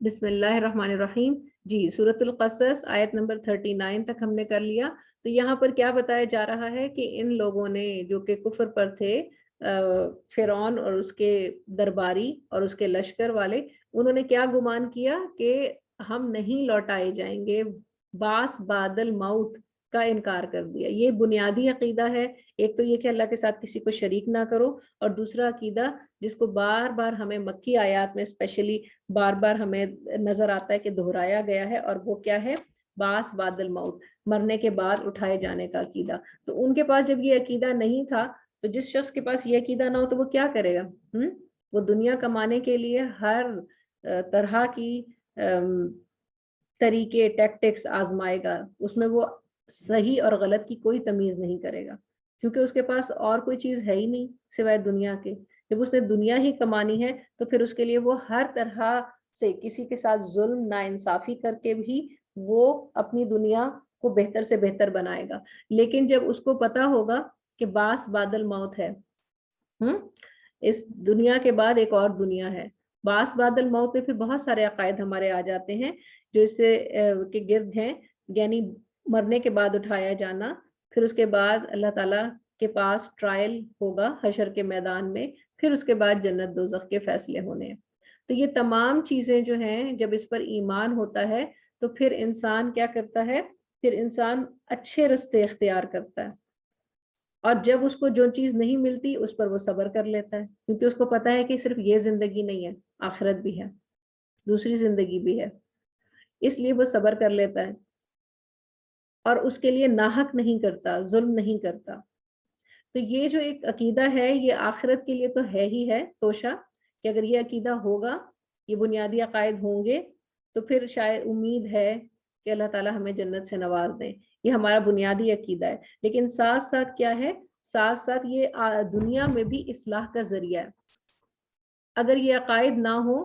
بسم اللہ الرحمن الرحیم. جی سورۃ القصص آیت نمبر 39 تک ہم نے کر لیا. تو یہاں پر کیا بتایا جا رہا ہے کہ ان لوگوں نے جو کہ کفر پر تھے، فرعون اور اس کے درباری اور اس کے لشکر والے، انہوں نے کیا گمان کیا کہ ہم نہیں لوٹائے جائیں گے، باس بعد الموت کا انکار کر دیا. یہ بنیادی عقیدہ ہے. ایک تو یہ کہ اللہ کے ساتھ کسی کو شریک نہ کرو، اور دوسرا عقیدہ جس کو بار بار ہمیں مکی آیات میں اسپیشلی بار بار ہمیں نظر آتا ہے کہ دہرایا گیا ہے، اور وہ کیا ہے؟ باس بعد الموت، مرنے کے بعد اٹھائے جانے کا عقیدہ. تو ان کے پاس جب یہ عقیدہ نہیں تھا، تو جس شخص کے پاس یہ عقیدہ نہ ہو تو وہ کیا کرے گا؟ وہ دنیا کمانے کے لیے ہر طرح کی طریقے ٹیکٹکس آزمائے گا. اس میں وہ صحیح اور غلط کی کوئی تمیز نہیں کرے گا، کیونکہ اس کے پاس اور کوئی چیز ہے ہی نہیں سوائے دنیا کے. جب اس نے دنیا ہی کمانی ہے تو پھر اس کے لیے وہ ہر طرح سے کسی کے ساتھ ظلم ناانصافی کر کے بھی وہ اپنی دنیا کو بہتر سے بہتر بنائے گا. لیکن جب اس کو پتا ہوگا کہ باس بعد الموت ہے، اس دنیا کے بعد ایک اور دنیا ہے، باس بعد الموت میں پھر بہت سارے عقائد ہمارے آ جاتے ہیں جو اس سے کے گرد ہیں. یعنی مرنے کے بعد اٹھایا جانا، پھر اس کے بعد اللہ تعالیٰ کے پاس ٹرائل ہوگا حشر کے میدان میں، پھر اس کے بعد جنت دوزخ کے فیصلے ہونے ہیں. تو یہ تمام چیزیں جو ہیں جب اس پر ایمان ہوتا ہے تو پھر انسان کیا کرتا ہے؟ پھر انسان اچھے رستے اختیار کرتا ہے، اور جب اس کو جو چیز نہیں ملتی اس پر وہ صبر کر لیتا ہے، کیونکہ اس کو پتا ہے کہ صرف یہ زندگی نہیں ہے، آخرت بھی ہے، دوسری زندگی بھی ہے. اس لیے وہ صبر کر لیتا ہے اور اس کے لیے ناحق نہیں کرتا، ظلم نہیں کرتا. تو یہ جو ایک عقیدہ ہے یہ آخرت کے لیے تو ہے ہی ہے توشہ، کہ اگر یہ عقیدہ ہوگا، یہ بنیادی عقائد ہوں گے تو پھر شاید امید ہے کہ اللہ تعالیٰ ہمیں جنت سے نواز دیں. یہ ہمارا بنیادی عقیدہ ہے. لیکن ساتھ ساتھ کیا ہے؟ ساتھ ساتھ یہ دنیا میں بھی اصلاح کا ذریعہ ہے. اگر یہ عقائد نہ ہو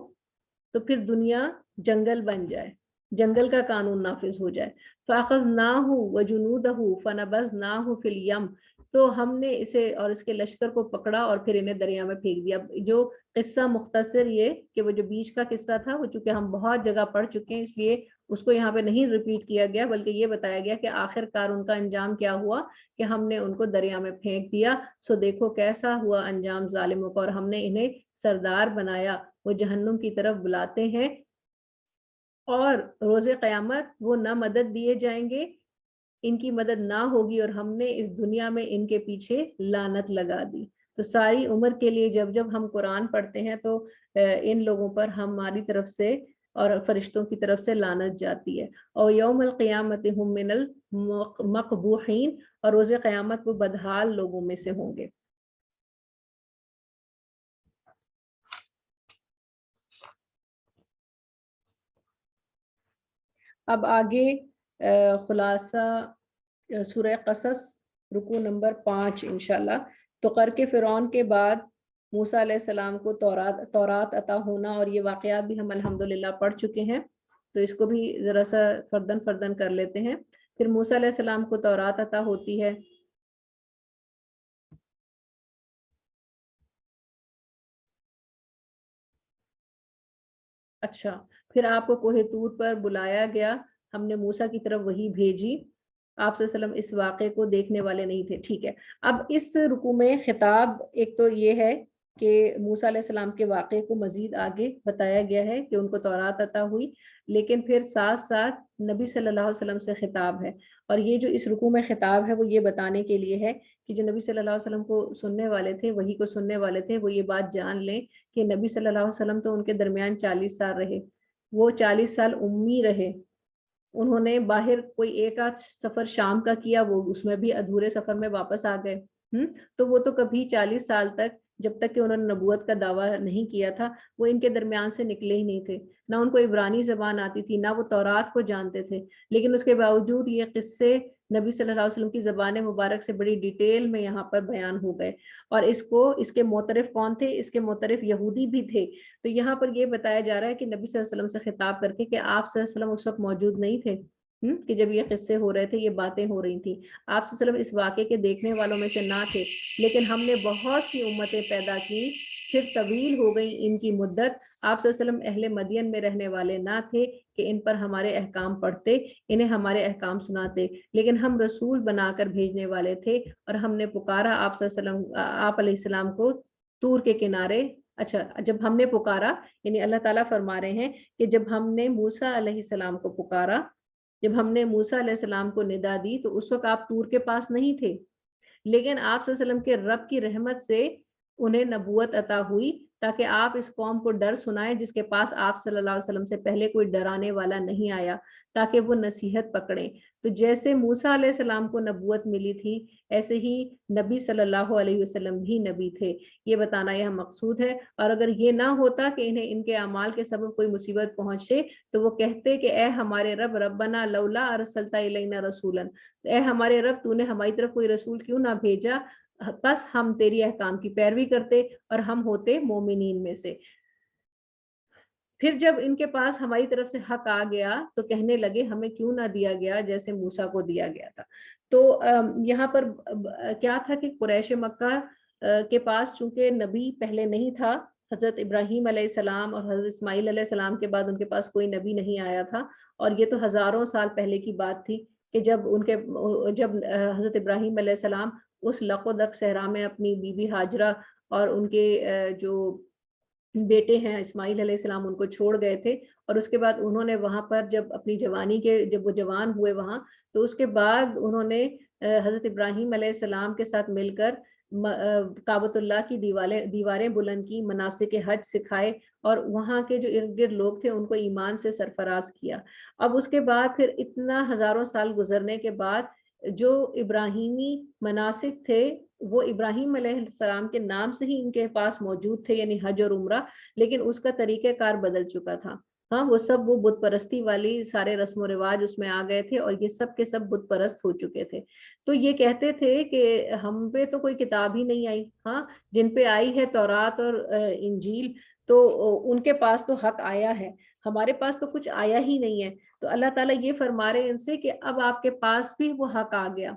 تو پھر دنیا جنگل بن جائے، جنگل کا قانون نافذ ہو جائے. فَأَخَذْنَاهُ وَجُنُودَهُ فَنَبَذْنَاهُ فِي الْيَمِّ، تو ہم نے اسے اور اس کے لشکر کو پکڑا اور پھر انہیں دریا میں پھینک دیا. جو قصہ مختصر یہ کہ وہ جو بیچ کا قصہ تھا وہ چونکہ ہم بہت جگہ پڑھ چکے ہیں، اس لیے اس کو یہاں پہ نہیں ریپیٹ کیا گیا، بلکہ یہ بتایا گیا کہ آخر کار ان کا انجام کیا ہوا کہ ہم نے ان کو دریا میں پھینک دیا. سو دیکھو کیسا ہوا انجام ظالموں کا، اور ہم نے انہیں سردار بنایا. وہ جہنم کی طرف بلاتے ہیں، اور روز قیامت وہ نہ مدد دیے جائیں گے، ان کی مدد نہ ہوگی، اور ہم نے اس دنیا میں ان کے پیچھے لعنت لگا دی. تو ساری عمر کے لیے جب جب ہم قرآن پڑھتے ہیں تو ان لوگوں پر ہماری طرف سے اور فرشتوں کی طرف سے لعنت جاتی ہے. اور یوم القیامت ہم من المقبوحین، اور روز قیامت وہ بدحال لوگوں میں سے ہوں گے. اب آگے خلاصہ سورہ قصص رکوع نمبر 5 انشاءاللہ. تو غرق فرعون کے بعد موسیٰ علیہ السلام کو تورات عطا ہونا، اور یہ واقعات بھی ہم الحمدللہ پڑھ چکے ہیں، تو اس کو بھی ذرا سا فردن فردن کر لیتے ہیں. پھر موسیٰ علیہ السلام کو تورات عطا ہوتی ہے. اچھا، پھر آپ کو کوہ طور پر بلایا گیا، ہم نے موسیٰ کی طرف وہی بھیجی. آپ صلی اللہ علیہ وسلم اس واقعے کو دیکھنے والے نہیں تھے. ٹھیک ہے. اب اس رکوع میں خطاب ایک تو یہ ہے کہ موسیٰ علیہ السلام کے واقعے کو مزید آگے بتایا گیا ہے کہ ان کو تورات عطا ہوئی، لیکن پھر ساتھ ساتھ نبی صلی اللہ علیہ وسلم سے خطاب ہے. اور یہ جو اس رکوع میں خطاب ہے وہ یہ بتانے کے لیے ہے کہ جو نبی صلی اللہ علیہ وسلم کو سننے والے تھے، وہی کو سننے والے تھے، وہ یہ بات جان لیں کہ نبی صلی اللہ علیہ وسلم تو ان کے درمیان 40 سال رہے، وہ 40 سال امی رہے. انہوں نے باہر کوئی ایک آدھ سفر شام کا کیا، وہ اس میں بھی ادھورے سفر میں واپس آ گئے. تو وہ تو کبھی 40 سال تک، جب تک کہ انہوں نے نبوت کا دعویٰ نہیں کیا تھا، وہ ان کے درمیان سے نکلے ہی نہیں تھے. نہ ان کو عبرانی زبان آتی تھی، نہ وہ تورات کو جانتے تھے. لیکن اس کے باوجود یہ قصے نبی صلی اللہ علیہ وسلم کی زبان مبارک سے بڑی ڈیٹیل میں یہاں پر بیان ہو گئے. اور اس کے معترف کون تھے؟ اس کے معترف یہودی بھی تھے. تو یہاں پر یہ بتایا جا رہا ہے کہ نبی صلی اللہ علیہ وسلم سے خطاب کر کے کہ آپ صلی اللہ علیہ وسلم اس وقت موجود نہیں تھے کہ جب یہ قصے ہو رہے تھے، یہ باتیں ہو رہی تھیں. آپ صلی اللہ علیہ وسلم اس واقعے کے دیکھنے والوں میں سے نہ تھے، لیکن ہم نے بہت سی امتیں پیدا کی پھر طویل ہو گئی ان کی مدت، آپ صلی اللہ علیہ وسلم اہل مدین میں رہنے والے نہ تھے کہ ان پر ہمارے احکام پڑھتے، انہیں ہمارے احکام سناتے، لیکن ہم رسول بنا کر بھیجنے والے تھے اور ہم نے پکارا آپ صلی اللہ علیہ وسلم، آپ علیہ السلام کو طور کے کنارے۔ اچھا، جب ہم نے پکارا، یعنی اللہ تعالیٰ فرما رہے ہیں کہ جب ہم نے موسیٰ علیہ السلام کو پکارا، جب ہم نے موسیٰ علیہ السلام کو ندا دی تو اس وقت آپ طور کے پاس نہیں تھے، لیکن آپ صلی اللہ علیہ وسلم کے رب کی رحمت سے انہیں نبوت عطا ہوئی تاکہ آپ اس قوم کو ڈر سنائیں جس کے پاس آپ صلی اللہ علیہ وسلم سے پہلے کوئی ڈرانے والا نہیں آیا، تاکہ وہ نصیحت پکڑیں۔ تو جیسے موسیٰ علیہ السلام کو نبوت ملی تھی، ایسے ہی نبی صلی اللہ علیہ وسلم بھی نبی تھے، یہ بتانا یہ مقصود ہے۔ اور اگر یہ نہ ہوتا کہ انہیں ان کے اعمال کے سبب کوئی مصیبت پہنچے تو وہ کہتے کہ اے ہمارے رب، ربنا لولا ارسلت الینا رسولا، اے ہمارے رب تو نے ہماری طرف کوئی رسول کیوں نہ بھیجا، بس ہم تیری احکام کی پیروی کرتے اور ہم ہوتے مومنین میں سے۔ پھر جب ان کے پاس ہماری طرف سے حق آ گیا تو کہنے لگے ہمیں کیوں نہ دیا گیا جیسے موسیٰ کو دیا گیا تھا۔ تو یہاں پر کیا تھا کہ قریش مکہ کے پاس چونکہ نبی پہلے نہیں تھا، حضرت ابراہیم علیہ السلام اور حضرت اسماعیل علیہ السلام کے بعد ان کے پاس کوئی نبی نہیں آیا تھا، اور یہ تو ہزاروں سال پہلے کی بات تھی کہ جب حضرت ابراہیم علیہ السلام اس لق و دق صحرا میں اپنی بی بی ہاجرہ اور ان کے جو بیٹے ہیں اسماعیل علیہ السلام ان کو چھوڑ گئے تھے، اور اس کے بعد انہوں نے وہاں پر جب اپنی جوانی کے جب وہ جوان ہوئے وہاں، تو اس کے بعد انہوں نے حضرت ابراہیم علیہ السلام کے ساتھ مل کر کعبۃ اللہ کی دیواریں بلند کی، مناسک حج سکھائے اور وہاں کے جو ارد گرد لوگ تھے ان کو ایمان سے سرفراز کیا۔ اب اس کے بعد پھر اتنا ہزاروں سال گزرنے کے بعد جو ابراہیمی مناسک تھے وہ ابراہیم علیہ السلام کے نام سے ہی ان کے پاس موجود تھے، یعنی حج اور عمرہ، لیکن اس کا طریقہ کار بدل چکا تھا۔ ہاں، وہ سب وہ بت پرستی والی سارے رسم و رواج اس میں آ گئے تھے اور یہ سب کے سب بت پرست ہو چکے تھے۔ تو یہ کہتے تھے کہ ہم پہ تو کوئی کتاب ہی نہیں آئی، ہاں جن پہ آئی ہے تورات اور انجیل تو ان کے پاس تو حق آیا ہے، ہمارے پاس تو کچھ آیا ہی نہیں ہے۔ تو اللہ تعالیٰ یہ فرما رہے ہیں ان سے کہ اب آپ کے پاس بھی وہ حق آ گیا،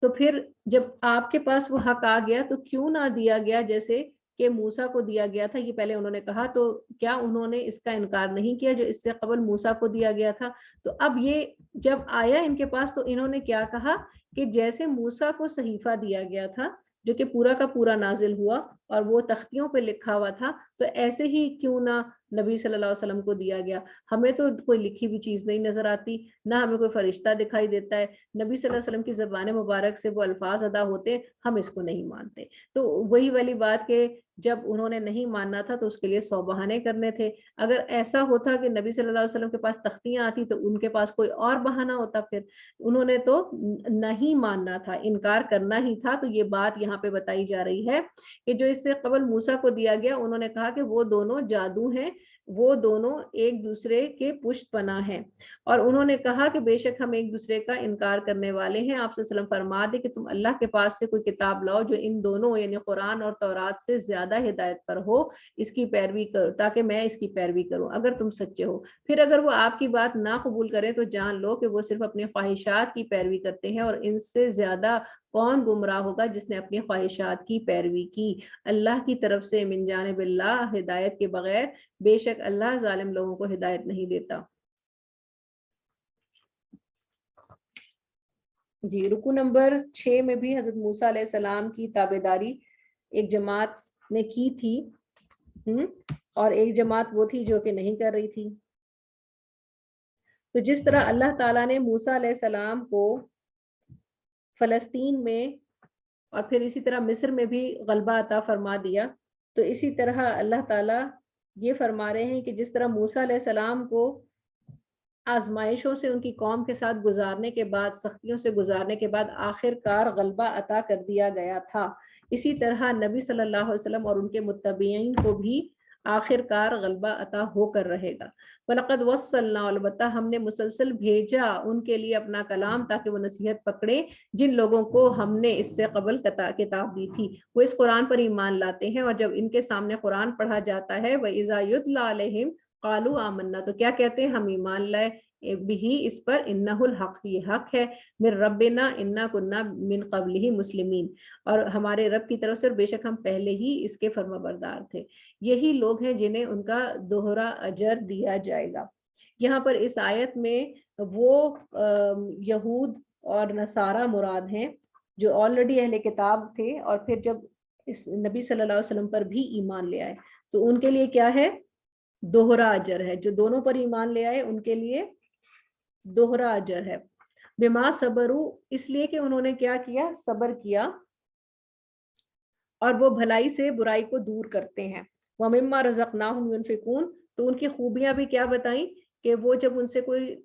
تو پھر جب آپ کے پاس وہ حق آ گیا تو کیوں نہ دیا گیا جیسے کہ موسیٰ کو دیا گیا تھا۔ یہ پہلے انہوں نے کہا، تو کیا انہوں نے اس کا انکار نہیں کیا جو اس سے قبل موسیٰ کو دیا گیا تھا؟ تو اب یہ جب آیا ان کے پاس تو انہوں نے کیا کہا کہ جیسے موسیٰ کو صحیفہ دیا گیا تھا جو کہ پورا کا پورا نازل ہوا اور وہ تختیوں پہ لکھا ہوا تھا، تو ایسے ہی کیوں نہ نبی صلی اللہ علیہ وسلم کو دیا گیا۔ ہمیں تو کوئی لکھی ہوئی چیز نہیں نظر آتی، نہ ہمیں کوئی فرشتہ دکھائی دیتا ہے، نبی صلی اللہ علیہ وسلم کی زبان مبارک سے وہ الفاظ ادا ہوتے، ہم اس کو نہیں مانتے۔ تو وہی والی بات کہ جب انہوں نے نہیں ماننا تھا تو اس کے لیے 100 بہانے کرنے تھے۔ اگر ایسا ہوتا کہ نبی صلی اللہ علیہ وسلم کے پاس تختیاں آتی تو ان کے پاس کوئی اور بہانہ ہوتا، پھر انہوں نے تو نہیں ماننا تھا، انکار کرنا ہی تھا۔ تو یہ بات یہاں پہ بتائی جا رہی ہے کہ جو اس سے قبل موسیٰ کو دیا گیا انہوں نے کہا کہ وہ دونوں جادو ہیں، وہ دونوں ایک دوسرے کے پشت پناہ ہیں، اور انہوں نے کہا کہ بے شک ہم ایک دوسرے کا انکار کرنے والے ہیں۔ آپ صلی اللہ علیہ وسلم فرما دے کہ تم اللہ کے پاس سے کوئی کتاب لاؤ جو ان دونوں یعنی قرآن اور تورات سے زیادہ ہدایت پر ہو، اس کی پیروی کرو تاکہ میں اس کی پیروی کروں اگر تم سچے ہو۔ پھر اگر وہ آپ کی بات نہ قبول کریں تو جان لو کہ وہ صرف اپنی خواہشات کی پیروی کرتے ہیں، اور ان سے زیادہ کون گمراہ ہوگا جس نے اپنی خواہشات کی پیروی کی۔ اللہ کی طرف سے من جانب اللہ ہدایت کے بغیر بے شک اللہ ظالم لوگوں کو ہدایت نہیں دیتا۔ جی، رکو نمبر 6 میں بھی حضرت موسیٰ علیہ السلام کی تابعداری ایک جماعت نے کی تھی، اور ایک جماعت وہ تھی جو کہ نہیں کر رہی تھی۔ تو جس طرح اللہ تعالیٰ نے موسیٰ علیہ السلام کو فلسطین میں اور پھر اسی طرح مصر میں بھی غلبہ عطا فرما دیا، تو اسی طرح اللہ تعالیٰ یہ فرما رہے ہیں کہ جس طرح موسیٰ علیہ السلام کو آزمائشوں سے ان کی قوم کے ساتھ گزارنے کے بعد، سختیوں سے گزارنے کے بعد آخر کار غلبہ عطا کر دیا گیا تھا، اسی طرح نبی صلی اللہ علیہ وسلم اور ان کے متبعین کو بھی آخر کار غلبہ عطا ہو کر رہے گا۔ وَلَقَدْ وَصَّلْنَا، البتہ ہم نے مسلسل بھیجا ان کے لیے اپنا کلام تاکہ وہ نصیحت پکڑے جن لوگوں کو ہم نے اس سے قبل کتاب دی تھی، وہ اس قرآن پر ایمان لاتے ہیں، اور جب ان کے سامنے قرآن پڑھا جاتا ہے وَإِذَا يُتْلَى عَلَيْهِمْ، قالو آمنا، تو کیا کہتے ہیں؟ ہم ایمان لائے بھی اس پر، انہ الحق، یہ حق ہے، من ربنا انا کنا من قبلہ مسلمین، اور ہمارے رب کی طرف سے، اور بے شک ہم پہلے ہی اس کے فرما بردار تھے۔ یہی لوگ ہیں جنہیں ان کا دوہرا اجر دیا جائے گا۔ یہاں پر اس آیت میں وہ یہود اور نصارہ مراد ہیں جو آلریڈی اہل کتاب تھے، اور پھر جب اس نبی صلی اللہ علیہ وسلم پر بھی ایمان لے آئے تو ان کے لیے کیا ہے؟ دوہرا اجر ہے۔ جو دونوں پر ایمان لے آئے ان کے لیے دوہرا اجر ہے۔ بما صبرو، اس لیے کہ انہوں نے کیا کیا؟ صبر کیا، اور وہ بھلائی سے برائی کو دور کرتے ہیں۔ وَمِمَّا رَزَقْنَاهُمْ يُنْفِقُونَ، تو ان کی خوبیاں بھی کیا بتائیں کہ وہ جب ان سے کوئی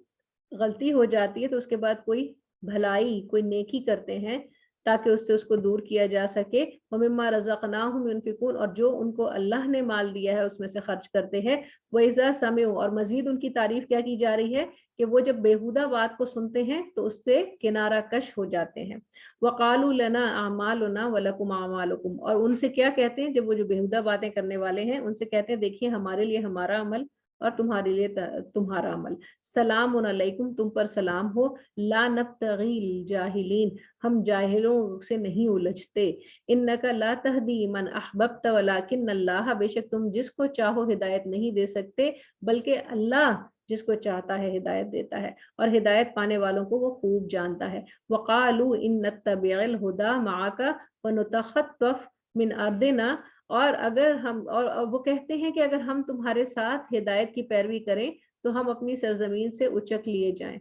غلطی ہو جاتی ہے تو اس کے بعد کوئی بھلائی، کوئی نیکی کرتے ہیں تاکہ اس سے اس کو دور کیا جا سکے۔ وَمِمَّا رَزَقْنَاهُمْ يُنْفِقُونَ، اور جو ان کو اللہ نے مال دیا ہے اس میں سے خرچ کرتے ہیں۔ وَإِذَا سَمِعُوا، اور مزید ان کی تعریف کیا کی جا رہی ہے کہ وہ جب بیہودہ بات کو سنتے ہیں تو اس سے کنارہ کش ہو جاتے ہیں۔ وَقَالُوا لَنَا أَعْمَالُنَا وَلَكُمْ أَعْمَالُكُمْ، اور ان سے کیا کہتے ہیں؟ جب وہ جو بیہودہ باتیں کرنے والے ہیں ان سے کہتے ہیں دیکھیے ہمارے لیے ہمارا عمل اور تمہارے لیے تمہارا عمل۔ سلام علیکم، تم پر سلام ہو، لا نبتغی الجاہلین، ہم جاہلوں سے نہیں الجھتے۔ انک لا تہدی من احببت ولکن اللہ، بے شک تم جس کو چاہو ہدایت نہیں دے سکتے بلکہ اللہ جس کو چاہتا ہے ہدایت دیتا ہے، اور ہدایت پانے والوں کو وہ خوب جانتا ہے۔ وقالوا ان نتبع الہدی معک ونتخطف من ارضنا، اور اگر ہم، اور وہ کہتے ہیں کہ اگر ہم تمہارے ساتھ ہدایت کی پیروی کریں تو ہم اپنی سرزمین سے اچک لیے جائیں۔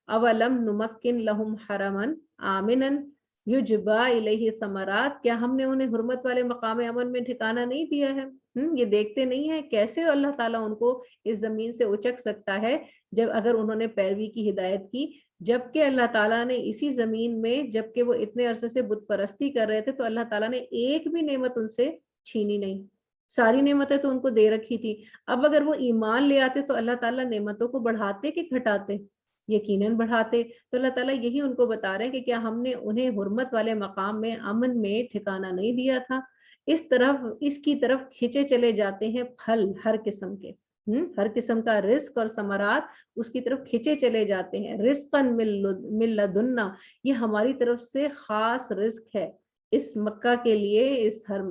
اولم نمکن لہم حرما آمنا یجبا الیہ ثمرات، کیا ہم نے انہیں حرمت والے مقام امن میں ٹھکانہ نہیں دیا ہے؟ یہ دیکھتے نہیں ہیں کیسے اللہ تعالیٰ ان کو اس زمین سے اچک سکتا ہے جب اگر انہوں نے پیروی کی، ہدایت کی، جبکہ اللہ تعالیٰ نے اسی زمین میں، جبکہ وہ اتنے عرصے سے بت پرستی کر رہے تھے تو اللہ تعالیٰ نے ایک بھی نعمت ان سے چھینی نہیں، ساری نعمتیں تو ان کو دے رکھی تھی۔ اب اگر وہ ایمان لے آتے تو اللہ تعالیٰ نعمتوں کو بڑھاتے کہ گھٹاتے؟ یقیناً بڑھاتے۔ تو اللہ تعالیٰ یہی ان کو بتا رہے ہیں کہ کیا ہم نے انہیں حرمت والے مقام میں، امن میں ٹھکانہ نہیں دیا تھا؟ اس کی طرف کھینچے چلے جاتے ہیں پھل ہر قسم کے، ہر قسم کا رزق اور ثمرات اس کی طرف کھینچے چلے جاتے ہیں۔ رزقاً من لدنا، یہ ہماری طرف سے خاص رزق ہے اس مکہ کے لیے، اس ہر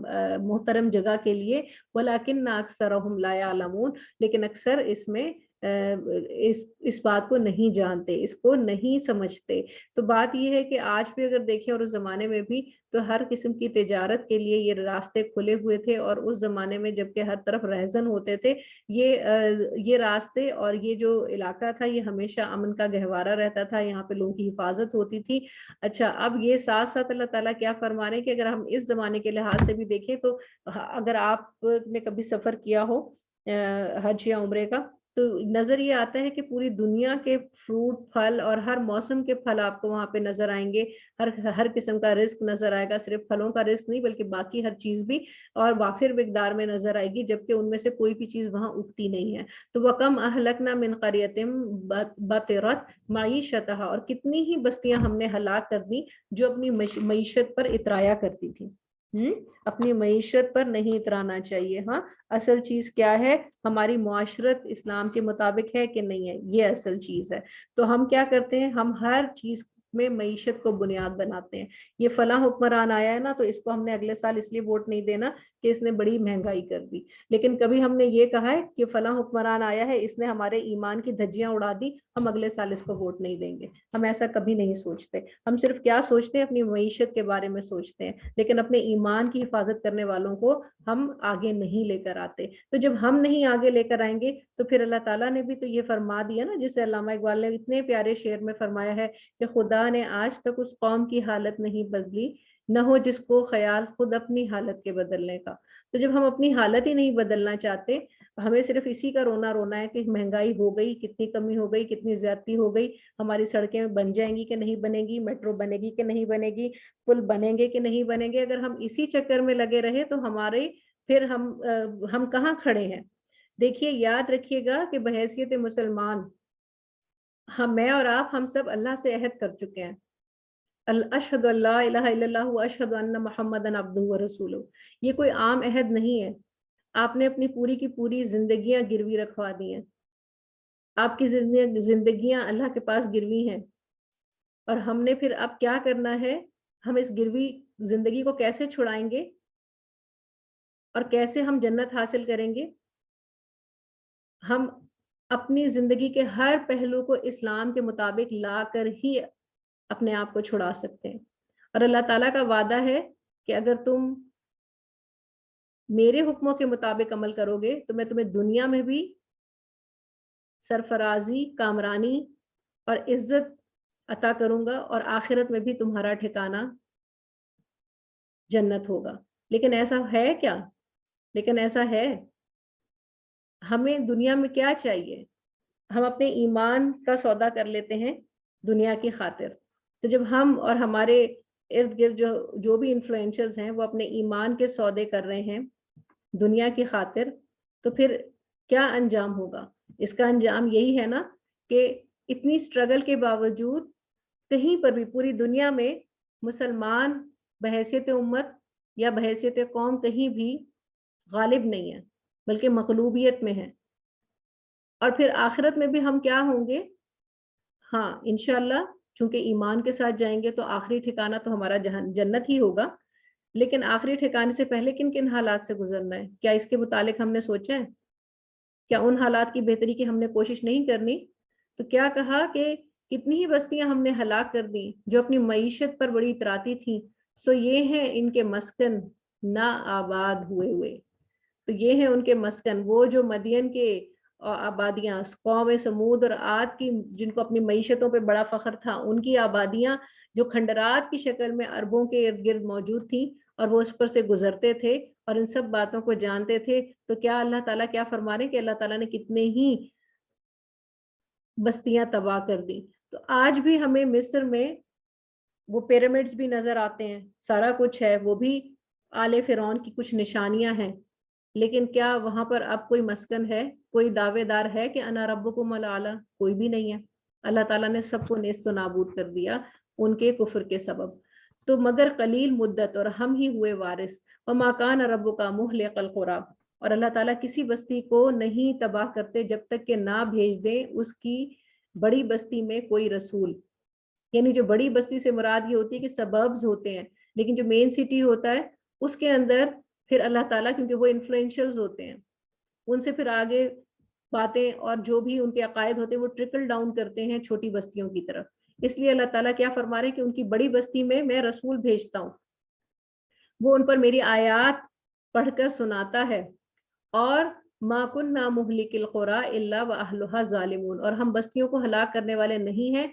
محترم جگہ کے لیے۔ ولیکن اکثرہم لا یعلمون، لیکن اکثر اس میں اس بات کو نہیں جانتے، اس کو نہیں سمجھتے۔ تو بات یہ ہے کہ آج بھی اگر دیکھیں اور اس زمانے میں بھی، تو ہر قسم کی تجارت کے لیے یہ راستے کھلے ہوئے تھے، اور اس زمانے میں جبکہ ہر طرف رہزن ہوتے تھے، یہ راستے اور یہ جو علاقہ تھا یہ ہمیشہ امن کا گہوارہ رہتا تھا، یہاں پہ لوگوں کی حفاظت ہوتی تھی۔ اچھا، اب یہ ساتھ ساتھ اللہ تعالیٰ کیا فرما رہے ہیں کہ اگر ہم اس زمانے کے لحاظ سے بھی دیکھیں تو اگر آپ نے کبھی سفر کیا ہو حج یا عمرے کا، تو نظر یہ آتا ہے کہ پوری دنیا کے فروٹ، پھل اور ہر موسم کے پھل آپ کو وہاں پہ نظر آئیں گے، ہر قسم کا رزق نظر آئے گا، صرف پھلوں کا رزق نہیں بلکہ باقی ہر چیز بھی، اور وافر مقدار میں نظر آئے گی، جبکہ ان میں سے کوئی بھی چیز وہاں اگتی نہیں ہے۔ تو وَكَمْ أَهْلَكْنَا مِنْ قَرْيَةٍ بَطِرَتْ مَعِيشَتَهَا، اور کتنی ہی بستیاں ہم نے ہلاک کر دی جو اپنی معیشت پر اترایا کرتی تھی۔ اپنی معیشت پر نہیں اترانا چاہیے۔ ہاں، اصل چیز کیا ہے؟ ہماری معاشرت اسلام کے مطابق ہے کہ نہیں ہے، یہ اصل چیز ہے۔ تو ہم کیا کرتے ہیں؟ ہم ہر چیز میں معیشت کو بنیاد بناتے ہیں۔ یہ فلاں حکمران آیا ہے نا تو اس کو ہم نے اگلے سال اس لیے ووٹ نہیں دینا کہ اس نے بڑی مہنگائی کر دی، لیکن کبھی ہم نے یہ کہا ہے کہ فلاں حکمران آیا ہے، اس نے ہمارے ایمان کی دھجیاں اڑا دی، ہم اگلے سال اس کو ووٹ نہیں دیں گے؟ ہم ایسا کبھی نہیں سوچتے۔ ہم صرف کیا سوچتے ہیں؟ اپنی معیشت کے بارے میں سوچتے ہیں، لیکن اپنے ایمان کی حفاظت کرنے والوں کو ہم آگے نہیں لے کر آتے۔ تو جب ہم نہیں آگے لے کر آئیں گے تو پھر اللہ تعالیٰ نے بھی تو یہ فرما دیا نا، جسے علامہ اقبال نے اتنے پیارے شعر میں فرمایا ہے کہ خدا نے آج تک اس قوم کی حالت نہیں بدلی، نہ ہو جس کو خیال خود اپنی حالت کے بدلنے کا۔ تو جب ہم اپنی حالت ہی نہیں بدلنا چاہتے، ہمیں صرف اسی کا رونا ہے کہ مہنگائی ہو گئی، کتنی کمی ہو گئی، کتنی زیادتی ہو گئی، ہماری سڑکیں بن جائیں گی کہ نہیں بنے گی، میٹرو بنے گی کہ نہیں بنے گی، پل بنیں گے کہ نہیں بنیں گے، اگر ہم اسی چکر میں لگے رہے تو پھر ہم کہاں کھڑے ہیں؟ دیکھیے، یاد رکھیے گا کہ بحیثیت مسلمان میں اور آپ، ہم سب اللہ سے عہد کر چکے ہیں، اشہد اللہ الہ الا اللہ واشہد ان محمد عبدہ ورسولہ۔ یہ کوئی عام عہد نہیں ہے، آپ نے اپنی پوری کی پوری زندگیاں گروی رکھوا دی ہیں، آپ کی زندگیاں اللہ کے پاس گروی ہیں، اور ہم نے پھر اب کیا کرنا ہے؟ ہم اس گروی زندگی کو کیسے چھڑائیں گے اور کیسے ہم جنت حاصل کریں گے؟ ہم اپنی زندگی کے ہر پہلو کو اسلام کے مطابق لا کر ہی اپنے آپ کو چھڑا سکتے ہیں، اور اللہ تعالیٰ کا وعدہ ہے کہ اگر تم میرے حکموں کے مطابق عمل کرو گے تو میں تمہیں دنیا میں بھی سرفرازی، کامرانی اور عزت عطا کروں گا، اور آخرت میں بھی تمہارا ٹھکانہ جنت ہوگا۔ لیکن ایسا ہے کیا؟ لیکن ایسا ہے؟ ہمیں دنیا میں کیا چاہیے؟ ہم اپنے ایمان کا سودا کر لیتے ہیں دنیا کی خاطر۔ تو جب ہم اور ہمارے ارد گرد جو بھی انفلوئنشلز ہیں وہ اپنے ایمان کے سودے کر رہے ہیں دنیا کی خاطر، تو پھر کیا انجام ہوگا؟ اس کا انجام یہی ہے نا کہ اتنی سٹرگل کے باوجود کہیں پر بھی پوری دنیا میں مسلمان بحیثیت امت یا بحیثیت قوم کہیں بھی غالب نہیں ہے، بلکہ مغلوبیت میں ہے۔ اور پھر آخرت میں بھی ہم کیا ہوں گے؟ ہاں انشاءاللہ چونکہ ایمان کے ساتھ جائیں گے تو آخری ٹھکانہ تو ہمارا جنت ہی ہوگا، لیکن آخری ٹھکانے سے پہلے کن کن حالات سے گزرنا ہے؟ کیا اس کے متعلق ہم نے سوچا ہے؟ کیا ان حالات کی بہتری کی ہم نے کوشش نہیں کرنی؟ تو کیا کہا کہ کتنی ہی بستیاں ہم نے ہلاک کر دی جو اپنی معیشت پر بڑی اتراتی تھیں، سو یہ ہیں ان کے مسکن نا آباد ہوئے۔ تو یہ ہیں ان کے مسکن، وہ جو مدین کے آبادیاں، قوم سمود اور عاد کی، جن کو اپنی معیشتوں پہ بڑا فخر تھا، ان کی آبادیاں جو کھنڈرات کی شکل میں عربوں کے ارد گرد موجود تھیں اور وہ اس پر سے گزرتے تھے اور ان سب باتوں کو جانتے تھے، تو کیا اللہ تعالیٰ کیا فرما رہے ہیں کہ اللہ تعالیٰ نے کتنے ہی بستیاں تباہ کر دی۔ تو آج بھی ہمیں مصر میں وہ پیرامڈز بھی نظر آتے ہیں، سارا کچھ ہے، وہ بھی آل فرعون کی کچھ نشانیاں ہیں، لیکن کیا وہاں پر اب کوئی مسکن ہے؟ کوئی دعوے دار ہے کہ انا ربکم الاعلی؟ کوئی بھی نہیں ہے۔ اللہ تعالیٰ نے سب کو نیست و نابود کر دیا ان کے کفر کے سبب۔ تو مگر قلیل مدت اور ہم ہی ہوئے وارث، وما کان ربک مہلک القری، اور اللہ تعالیٰ کسی بستی کو نہیں تباہ کرتے جب تک کہ نہ بھیج دیں اس کی بڑی بستی میں کوئی رسول۔ یعنی جو بڑی بستی سے مراد یہ ہوتی ہے کہ سبربز ہوتے ہیں، لیکن جو مین سٹی ہوتا ہے اس کے اندر پھر اللہ تعالیٰ، کیونکہ وہ انفلوئنشلز ہوتے ہیں، ان سے پھر آگے باتیں اور جو بھی ان کے عقائد ہوتے ہیں وہ ٹرکل ڈاؤن کرتے ہیں چھوٹی بستیوں کی طرف۔ اس لیے اللہ تعالیٰ کیا فرما رہے ہیں کہ ان کی بڑی بستی میں رسول بھیجتا ہوں، وہ ان پر میری آیات پڑھ کر سناتا ہے، اور ما کننا مہلک القری الا واہلھا ظالمون، اور ہم بستیوں کو ہلاک کرنے والے نہیں ہیں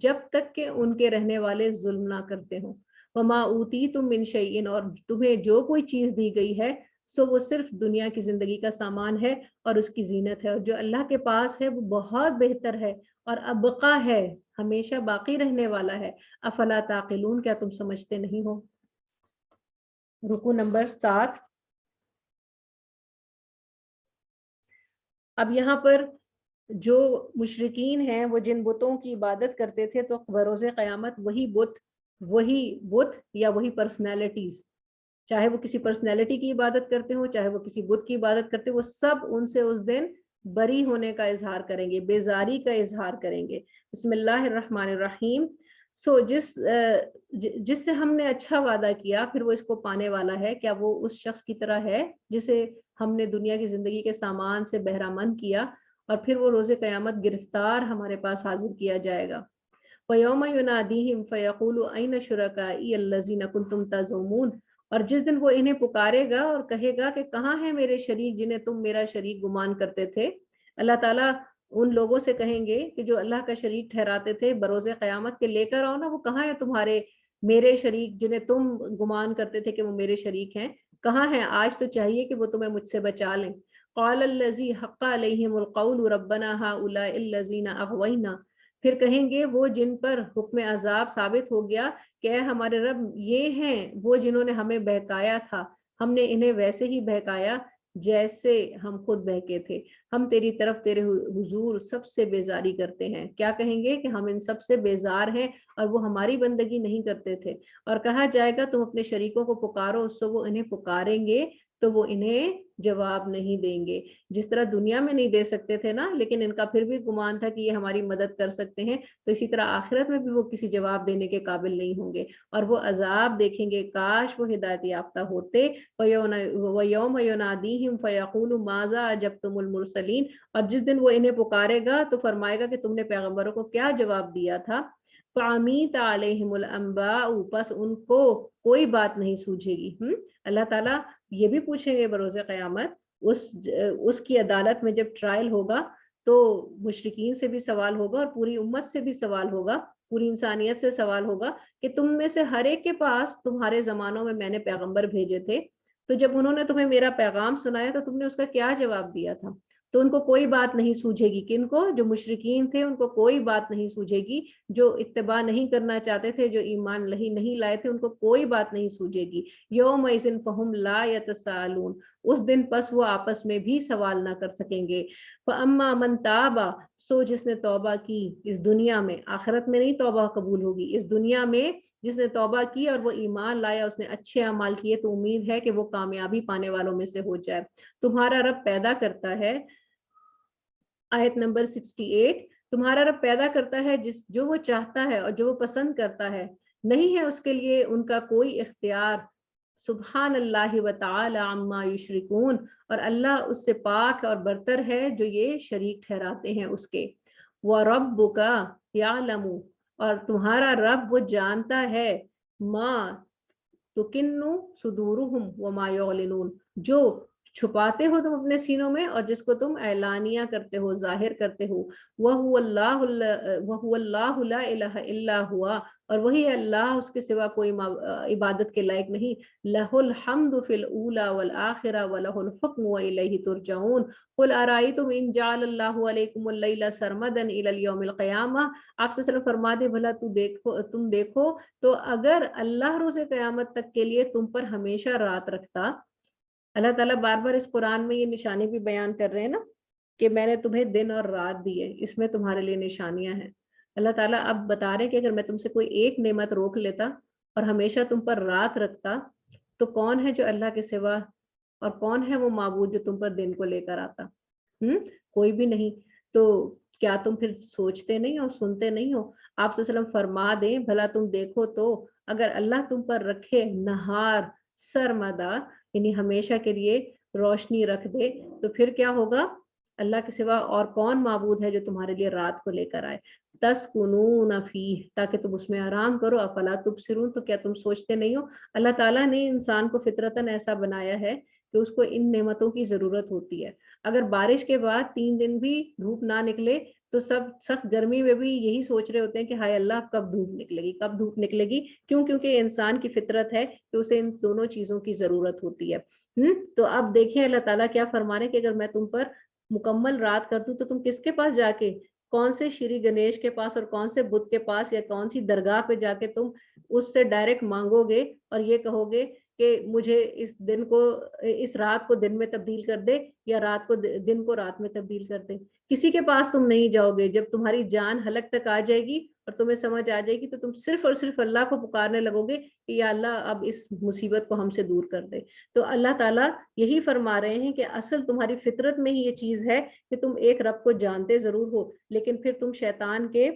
جب تک کہ ان کے رہنے والے ظلم نہ کرتے ہوں۔ وما اوتیتم من شیء، اور تمہیں جو کوئی چیز دی گئی ہے سو وہ صرف دنیا کی زندگی کا سامان ہے اور اس کی زینت ہے، اور جو اللہ کے پاس ہے وہ بہت بہتر ہے اور ابقا ہے، ہمیشہ باقی رہنے والا ہے۔ افلا تعقلون، کیا تم سمجھتے نہیں ہو؟ رکو نمبر 7۔ اب یہاں پر جو مشرکین ہیں وہ جن بتوں کی عبادت کرتے تھے تو بروز قیامت وہی بت یا وہی پرسنالٹیز، چاہے وہ کسی پرسنالٹی کی عبادت کرتے ہوں چاہے وہ کسی بت کی عبادت کرتے، وہ سب ان سے اس دن بری ہونے کا اظہار کریں گے، بیزاری کا اظہار کریں گے۔ بسم اللہ الرحمن الرحیم۔ سو جس سے ہم نے اچھا وعدہ کیا پھر وہ اس کو پانے والا ہے، کیا وہ اس شخص کی طرح ہے جسے ہم نے دنیا کی زندگی کے سامان سے بہرہ مند کیا اور پھر وہ روز قیامت گرفتار ہمارے پاس حاضر کیا جائے گا؟ وَيَوْمَ يُنَادِيهِمْ فَيَقُولُ أَيْنَ شُرَكَائِيَ الَّذِينَ كُنْتُمْ تَزْعُمُونَ، اور جس دن وہ انہیں پکارے گا اور کہے گا کہ کہاں ہیں میرے شریک جنہیں تم میرا شریک گمان کرتے تھے۔ اللہ تعالیٰ ان لوگوں سے کہیں گے کہ جو اللہ کا شریک ٹھہراتے تھے بروز قیامت کے، لے کر آؤ نا، وہ کہاں ہے تمہارے میرے شریک جنہیں تم گمان کرتے تھے کہ وہ میرے شریک ہیں، کہاں ہیں؟ آج تو چاہیے کہ وہ تمہیں مجھ سے بچا لیں۔ قال الذی حق علیہم القول ربنا هؤلاء الذین اغوینا، پھر کہیں گے وہ جن پر حکم عذاب ثابت ہو گیا کہ اے ہمارے رب یہ ہیں وہ جنہوں نے ہمیں بہکایا تھا، ہم نے انہیں ویسے ہی بہکایا جیسے ہم خود بہکے تھے، ہم تیری طرف تیرے حضور سب سے بیزاری کرتے ہیں۔ کیا کہیں گے؟ کہ ہم ان سب سے بیزار ہیں اور وہ ہماری بندگی نہیں کرتے تھے۔ اور کہا جائے گا تم اپنے شریکوں کو پکارو، سو وہ انہیں پکاریں گے تو وہ انہیں جواب نہیں دیں گے. جس طرح دنیا میں نہیں دے سکتے تھے نا، لیکن ان کا پھر بھی گمان تھا کہ یہ ہماری مدد کر سکتے ہیں، تو اسی طرح آخرت میں بھی وہ کسی جواب دینے کے قابل نہیں ہوں گے، اور وہ عذاب دیکھیں گے. کاش وہ ہدایت یافتہ ہوتے. وَيَوْمَ يُنَادِيهِمْ فَيَقُولُ مَاذَا أَجَبْتُمُ الْمُرْسَلِينَ، اور جس دن وہ انہیں پکارے گا تو فرمائے گا کہ تم نے پیغمبروں کو کیا جواب دیا تھا. فَعَمِيتَ عَلَيْهِمُ الْأَنْبَاءُ، پس ان کو کوئی بات نہیں سوجھے گی. اللہ تعالیٰ یہ بھی پوچھیں گے بروز قیامت، اس کی عدالت میں جب ٹرائل ہوگا تو مشرکین سے بھی سوال ہوگا اور پوری امت سے بھی سوال ہوگا، پوری انسانیت سے سوال ہوگا کہ تم میں سے ہر ایک کے پاس تمہارے زمانوں میں میں نے پیغمبر بھیجے تھے، تو جب انہوں نے تمہیں میرا پیغام سنایا تو تم نے اس کا کیا جواب دیا تھا. تو ان کو کوئی بات نہیں سوجھے گی. کن کو؟ جو مشرکین تھے ان کو کوئی بات نہیں سوجھے گی. جو اتباع نہیں کرنا چاہتے تھے، جو ایمان نہیں لائے تھے، ان کو کوئی بات نہیں سوجھے گی. یومئذ فہم لا یتساءلون، اس دن پس وہ آپس میں بھی سوال نہ کر سکیں گے. فاما من تاب، سو جس نے توبہ کی اس دنیا میں، آخرت میں نہیں توبہ قبول ہوگی، اس دنیا میں جس نے توبہ کی اور وہ ایمان لایا، اس نے اچھے اعمال کیے، تو امید ہے کہ وہ کامیابی پانے والوں میں سے ہو جائے. تمہارا رب پیدا کرتا ہے، آیت نمبر 68، تمہارا رب پیدا کرتا ہے جو وہ چاہتا ہے اور جو وہ پسند کرتا ہے، نہیں ہے اس کے لیے ان کا کوئی اختیار. سبحان اللہ و تعالی عما یشرکون، اور اللہ اس سے پاک اور برتر ہے جو یہ شریک ٹھہراتے ہیں اس کے. وَرَبُّكَ يَعْلَمُ، اور تمہارا رب وہ جانتا ہے، ما تُكِنُّ صُدُورُهُمْ وَمَا يُعْلِنُونَ، جو چھپاتے ہو تم اپنے سینوں میں اور جس کو تم اعلانیہ کرتے ہو، ظاہر کرتے ہو. وَهُوَ اللَّهُ لَا إِلَهَ إِلَّا هُوَ، اور وہی اللہ، اس کے سوا کوئی عبادت کے لائق نہیں. لَهُ الْحَمْدُ فِي الْأُولَى وَالْآخِرَةِ وَلَهُ الْحُكْمُ وَإِلَيْهِ تُرْجَعُونَ. قُلْ أَرَأَيْتُمْ إِنْ جَعَلَ اللَّهُ عَلَيْكُمُ اللَّيْلَ سَرْمَدًا إِلَى الْيَوْمِ الْقِيَامَةِ، آپ سے صرف فرما دے بھلا تم دیکھو تو اگر اللہ روز قیامت تک کے لیے تم پر ہمیشہ رات رکھتا. اللہ تعالیٰ بار بار اس قرآن میں یہ نشانی بھی بیان کر رہے ہیں نا کہ میں نے تمہیں دن اور رات دی ہے، اس میں تمہارے لیے نشانیاں ہیں. اللہ تعالیٰ اب بتا رہے کہ اگر میں تم سے کوئی ایک نعمت روک لیتا اور ہمیشہ تم پر رات رکھتا، تو کون ہے جو اللہ کے سوا، اور کون ہے وہ معبود جو تم پر دن کو لے کر آتا؟ کوئی بھی نہیں. تو کیا تم پھر سوچتے نہیں ہو، سنتے نہیں ہو؟ آپ صلی اللہ علیہ وسلم فرما دیں بھلا تم دیکھو تو اگر اللہ تم پر رکھے نہار سرمدہ، یعنی ہمیشہ کے لیے روشنی رکھ دے، تو پھر کیا ہوگا؟ اللہ کے سوا اور کون معبود ہے جو تمہارے لیے رات کو لے کر آئے؟ تسکنون فیہ، تاکہ تم اس میں آرام کرو. افلا تبصرون، تو کیا تم سوچتے نہیں ہو؟ اللہ تعالیٰ نے انسان کو فطرتاً ایسا بنایا ہے کہ اس کو ان نعمتوں کی ضرورت ہوتی ہے. اگر بارش کے بعد 3 دن بھی دھوپ نہ نکلے تو سب سخت گرمی میں بھی یہی سوچ رہے ہوتے ہیں کہ ہائے اللہ کب دھوپ نکلے گی، کب دھوپ نکلے گی. کیوں؟ کیونکہ انسان کی فطرت ہے کہ اسے ان دونوں چیزوں کی ضرورت ہوتی ہے. تو اب دیکھیں اللہ تعالیٰ کیا فرما رہے ہیں کہ اگر میں تم پر مکمل رات کر دوں تو تم کس کے پاس جا کے، کون سے شری گنیش کے پاس اور کون سے بدھ کے پاس یا کون سی درگاہ پہ جا کے تم اس سے ڈائریکٹ مانگو گے اور یہ کہو گے کہ مجھے اس رات کو دن میں تبدیل کر دے، یا رات کو دن کو رات میں تبدیل کر دے؟ کسی کے پاس تم نہیں جاؤ گے. جب تمہاری جان حلق تک آ جائے گی اور تمہیں سمجھ آ جائے گی تو تم صرف اور صرف اللہ کو پکارنے لگو گے کہ یا اللہ اب اس مصیبت کو ہم سے دور کر دے. تو اللہ تعالیٰ یہی فرما رہے ہیں کہ اصل تمہاری فطرت میں ہی یہ چیز ہے کہ تم ایک رب کو جانتے ضرور ہو، لیکن پھر تم شیطان کے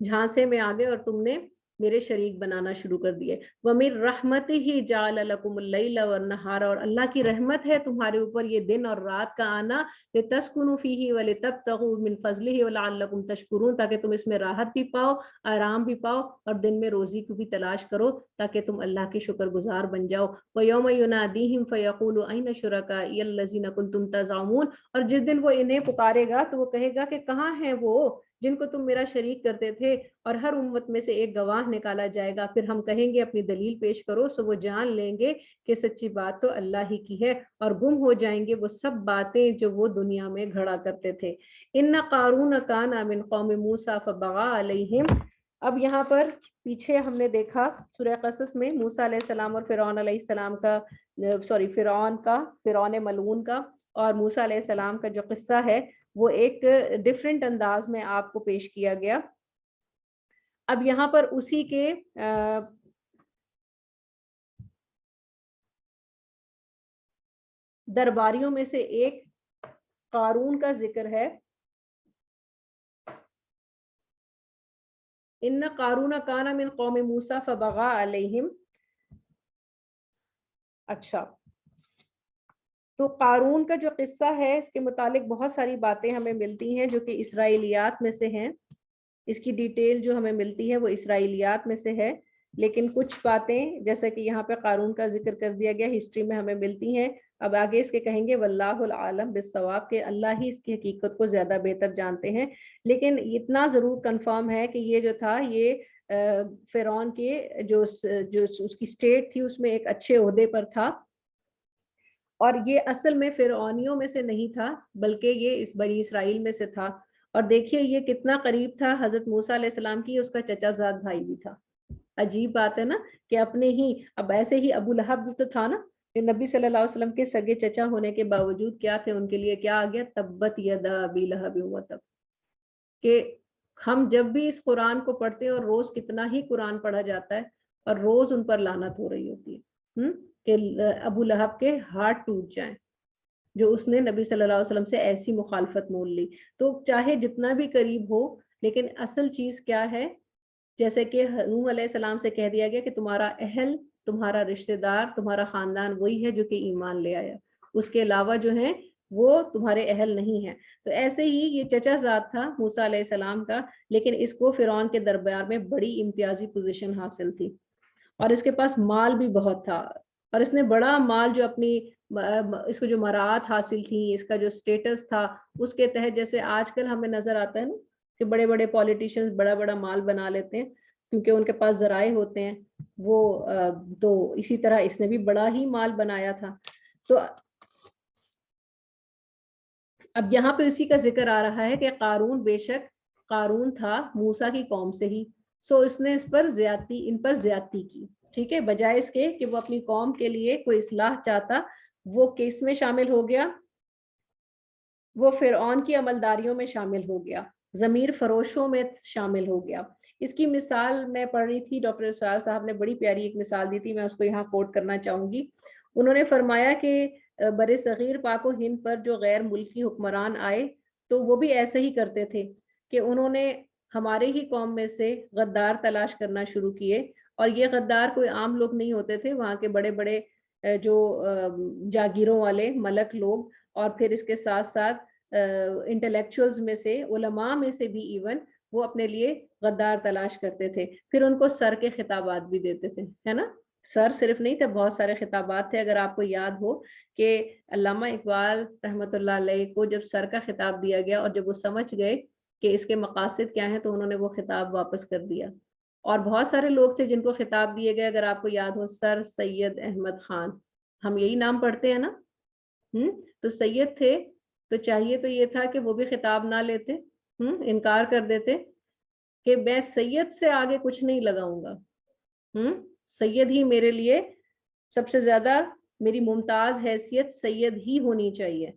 جھانسے میں آ گئے اور تم نے میرے شریک بنانا شروع کر دیے. وَمِن رَحْمَتِهِ جَعَلَ لَكُمُ اللَّيْلَ وَالنَّهَارَ، اور اللہ کی رحمت ہے تمہارے اوپر یہ دن اور رات کا آنا. لِتَسْكُنُوا فِيهِ وَلِتَبْتَغُوا مِن فَضْلِهِ وَلَعَلَّكُمْ تَشْكُرُونَ، تاکہ تم اس میں راحت بھی پاؤ، آرام بھی پاؤ، اور دن میں روزی کو بھی تلاش کرو تاکہ تم اللہ کے شکر گزار بن جاؤ. وَيَوْمَ يُنَادِيهِمْ فَيَقُولُ أَيْنَ شُرَكَائِيَ الَّذِينَ كُنتُمْ تَزْعُمُونَ، اور جس دن وہ انہیں پکارے گا تو وہ کہے گا کہ کہاں ہیں وہ جن کو تم میرا شریک کرتے تھے، اور ہر امت میں سے ایک گواہ نکالا جائے گا. پھر ہم کہیں گے اپنی دلیل پیش کرو، سو وہ جان لیں گے کہ سچی بات تو اللہ ہی کی ہے، اور گم ہو جائیں گے وہ سب باتیں جو وہ دنیا میں گھڑا کرتے تھے. ان قارون کان من قوم موسیٰ فبغى علیہم. اب یہاں پر پیچھے ہم نے دیکھا سورہ قصص میں موسیٰ علیہ السلام اور فرعون علیہ السلام کا فرعون ملعون کا اور موسیٰ علیہ السلام کا جو قصہ ہے وہ ایک ڈیفرنٹ انداز میں آپ کو پیش کیا گیا. اب یہاں پر اسی کے درباریوں میں سے ایک قارون کا ذکر ہے. ان قارون کان من قوم موسیٰ فبغى علیہم. اچھا، تو قارون کا جو قصہ ہے اس کے متعلق بہت ساری باتیں ہمیں ملتی ہیں جو کہ اسرائیلیات میں سے ہیں. اس کی ڈیٹیل جو ہمیں ملتی ہے وہ اسرائیلیات میں سے ہے، لیکن کچھ باتیں جیسا کہ یہاں پہ قارون کا ذکر کر دیا گیا ہسٹری میں ہمیں ملتی ہیں. اب آگے اس کے کہیں گے واللہ العالم بالصواب، کہ اللہ ہی اس کی حقیقت کو زیادہ بہتر جانتے ہیں. لیکن اتنا ضرور کنفرم ہے کہ یہ جو تھا یہ فرعون کے جو اس کی اسٹیٹ تھی اس میں ایک اچھے عہدے پر تھا، اور یہ اصل میں فرعونیوں میں سے نہیں تھا بلکہ یہ اس بنی اسرائیل میں سے تھا. اور دیکھیے یہ کتنا قریب تھا حضرت موسیٰ علیہ السلام کی، اس کا چچا زاد بھائی بھی تھا. عجیب بات ہے نا کہ اپنے ہی، اب ایسے ہی ابو لہب بھی تو تھا نا، کہ نبی صلی اللہ علیہ وسلم کے سگے چچا ہونے کے باوجود کیا تھے ان کے لیے، کیا آ گیا تبت یدا ابی لہب وتب. کہ ہم جب بھی اس قرآن کو پڑھتے ہیں، اور روز کتنا ہی قرآن پڑھا جاتا ہے اور روز ان پر لعنت ہو رہی ہوتی ہے کہ ابو لہب کے ہاتھ ٹوٹ جائیں جو اس نے نبی صلی اللہ علیہ وسلم سے ایسی مخالفت مول لی. تو چاہے جتنا بھی قریب ہو، لیکن اصل چیز کیا ہے، جیسے کہ نوح علیہ السلام سے کہہ دیا گیا کہ تمہارا اہل، تمہارا رشتہ دار، تمہارا خاندان وہی ہے جو کہ ایمان لے آیا، اس کے علاوہ جو ہیں وہ تمہارے اہل نہیں ہیں. تو ایسے ہی یہ چچا زاد تھا موسیٰ علیہ السلام کا، لیکن اس کو فرعون کے دربار میں بڑی امتیازی پوزیشن حاصل تھی، اور اس کے پاس مال بھی بہت تھا، اور اس نے بڑا مال جو اپنی اس کو جو مراعات حاصل تھی، اس کا جو سٹیٹس تھا اس کے تحت، جیسے آج کل ہمیں نظر آتا ہے نا کہ بڑے بڑے پولیٹیشنز بڑا بڑا مال بنا لیتے ہیں کیونکہ ان کے پاس ذرائع ہوتے ہیں وہ، تو اسی طرح اس نے بھی بڑا ہی مال بنایا تھا. تو اب یہاں پہ اسی کا ذکر آ رہا ہے کہ قارون، بے شک قارون تھا موسیٰ کی قوم سے ہی، سو اس نے اس پر زیادتی، ان پر زیادتی کی. ٹھیک ہے، بجائے اس کے کہ وہ اپنی قوم کے لیے کوئی اصلاح چاہتا، وہ کس میں شامل ہو گیا، وہ فرعون کی عملداریوں میں شامل ہو گیا، ضمیر فروشوں میں شامل ہو گیا. اس کی مثال میں پڑھ رہی تھی، ڈاکٹر اسرار صاحب نے بڑی پیاری ایک مثال دی تھی، میں اس کو یہاں کوٹ کرنا چاہوں گی. انہوں نے فرمایا کہ بر صغیر پاک و ہند پر جو غیر ملکی حکمران آئے تو وہ بھی ایسے ہی کرتے تھے کہ انہوں نے ہمارے ہی قوم میں سے غدار تلاش کرنا شروع کیے، اور یہ غدار کوئی عام لوگ نہیں ہوتے تھے، وہاں کے بڑے بڑے جو جاگیروں والے ملک لوگ، اور پھر اس کے ساتھ ساتھ انٹلیکچوئلز میں سے، علماء میں سے بھی ایون وہ اپنے لیے غدار تلاش کرتے تھے. پھر ان کو سر کے خطابات بھی دیتے تھے، ہے نا، سر صرف نہیں تھے، بہت سارے خطابات تھے. اگر آپ کو یاد ہو کہ علامہ اقبال رحمۃ اللہ علیہ کو جب سر کا خطاب دیا گیا اور جب وہ سمجھ گئے کہ اس کے مقاصد کیا ہیں تو انہوں نے وہ خطاب واپس کر دیا. اور بہت سارے لوگ تھے جن کو خطاب دیے گئے، اگر آپ کو یاد ہو سر سید احمد خان، ہم یہی نام پڑھتے ہیں نا، تو سید تھے، تو چاہیے تو یہ تھا کہ وہ بھی خطاب نہ لیتے، انکار کر دیتے کہ میں سید سے آگے کچھ نہیں لگاؤں گا، سید ہی میرے لیے سب سے زیادہ، میری ممتاز حیثیت سید ہی ہونی چاہیے،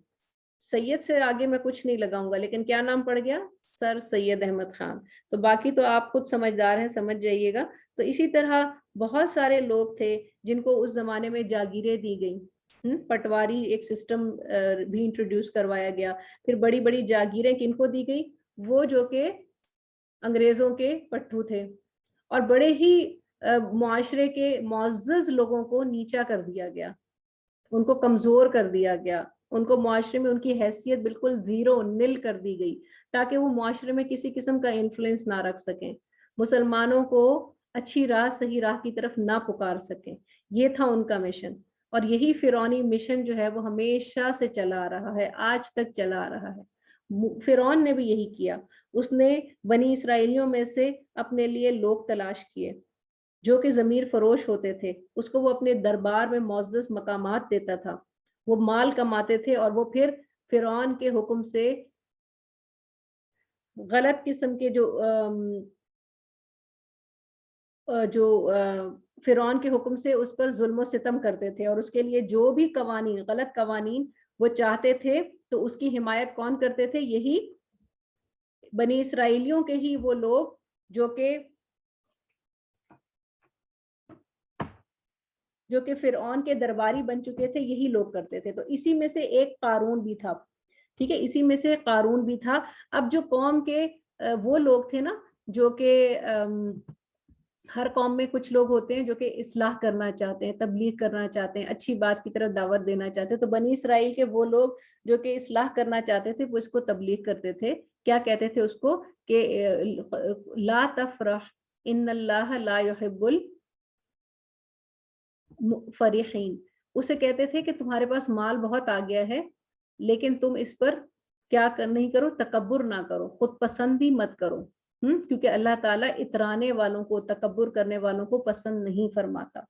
سید سے آگے میں کچھ نہیں لگاؤں گا. لیکن کیا نام پڑ گیا، سر سید احمد خان. تو باقی تو آپ خود سمجھدار ہیں، سمجھ جائیے گا. تو اسی طرح بہت سارے لوگ تھے جن کو اس زمانے میں جاگیریں دی گئیں، پٹواری ایک سسٹم بھی انٹروڈیوس کروایا گیا. پھر بڑی بڑی جاگیریں کن کو دی گئی، وہ جو کہ انگریزوں کے پٹھو تھے، اور بڑے ہی معاشرے کے معزز لوگوں کو نیچا کر دیا گیا، ان کو کمزور کر دیا گیا، ان کو معاشرے میں ان کی حیثیت بالکل زیرو نل کر دی گئی تاکہ وہ معاشرے میں کسی قسم کا انفلوئنس نہ رکھ سکیں، مسلمانوں کو اچھی راہ، صحیح راہ کی طرف نہ پکار سکیں. یہ تھا ان کا مشن، اور یہی فرعونی مشن جو ہے وہ ہمیشہ سے چلا آ رہا ہے، آج تک چلا آ رہا ہے. فرعون نے بھی یہی کیا، اس نے بنی اسرائیلیوں میں سے اپنے لیے لوگ تلاش کیے جو کہ ضمیر فروش ہوتے تھے، اس کو وہ اپنے دربار میں معزز مقامات دیتا تھا، وہ مال کماتے تھے، اور وہ پھر فرعون کے حکم سے غلط قسم کے جو فرعون کے حکم سے اس پر ظلم و ستم کرتے تھے، اور اس کے لیے جو بھی قوانین، غلط قوانین وہ چاہتے تھے تو اس کی حمایت کون کرتے تھے، یہی بنی اسرائیلیوں کے ہی وہ لوگ جو کہ فرعون کے درباری بن چکے تھے یہی لوگ کرتے تھے. تو اسی میں سے ایک قارون بھی تھا, ٹھیک ہے, اسی میں سے قارون بھی تھا. اب جو قوم کے وہ لوگ تھے نا جو کہ ہر قوم میں کچھ لوگ ہوتے ہیں جو کہ اصلاح کرنا چاہتے ہیں, تبلیغ کرنا چاہتے ہیں, اچھی بات کی طرف دعوت دینا چاہتے ہیں. تو بنی اسرائیل کے وہ لوگ جو کہ اصلاح کرنا چاہتے تھے وہ اس کو تبلیغ کرتے تھے. کیا کہتے تھے اس کو کہ لا تفرح ان اللہ لا يحب الفرحین. اسے کہتے تھے کہ تمہارے پاس مال بہت آ گیا ہے لیکن تم اس پر کیا نہیں کرو, تکبر نہ کرو, خود پسندی مت کرو, کیونکہ اللہ تعالیٰ اترانے والوں کو, تکبر کرنے والوں کو پسند نہیں فرماتا.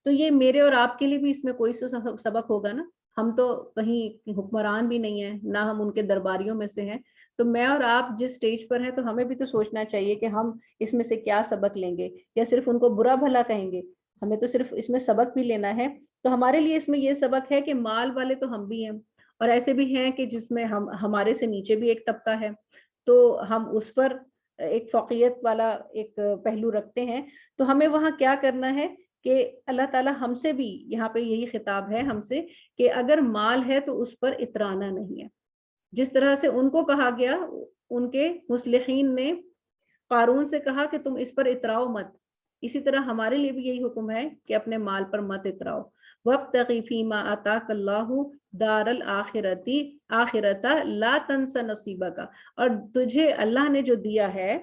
تو یہ میرے اور آپ کے لیے بھی اس میں کوئی سبق ہوگا نا. ہم تو کہیں حکمران بھی نہیں ہیں, نہ ہم ان کے درباریوں میں سے ہیں. تو میں اور آپ جس سٹیج پر ہیں تو ہمیں بھی تو سوچنا چاہیے کہ ہم اس میں سے کیا سبق لیں گے, یا صرف ان کو برا بھلا کہیں گے. ہمیں تو صرف اس میں سبق بھی لینا ہے. تو ہمارے لیے اس میں یہ سبق ہے کہ مال والے تو ہم بھی ہیں, اور ایسے بھی ہیں کہ جس میں ہمارے سے نیچے بھی ایک طبقہ ہے, تو ہم اس پر ایک فوقیت والا ایک پہلو رکھتے ہیں. تو ہمیں وہاں کیا کرنا ہے کہ اللہ تعالیٰ ہم سے بھی, یہاں پہ یہی خطاب ہے ہم سے, کہ اگر مال ہے تو اس پر اترانا نہیں ہے. جس طرح سے ان کو کہا گیا, ان کے مصلحین نے قارون سے کہا کہ تم اس پر اتراؤ مت, اسی طرح ہمارے لیے بھی یہی حکم ہے کہ اپنے مال پر مت اتراؤ. وَابْتَغِ فِيمَا آتَاكَ اللَّهُ دَارَ الْآخِرَةِ آخِرَةَ لَا تَنْسَ نَصِيبَكَ. اور تجھے اللہ نے جو دیا ہے,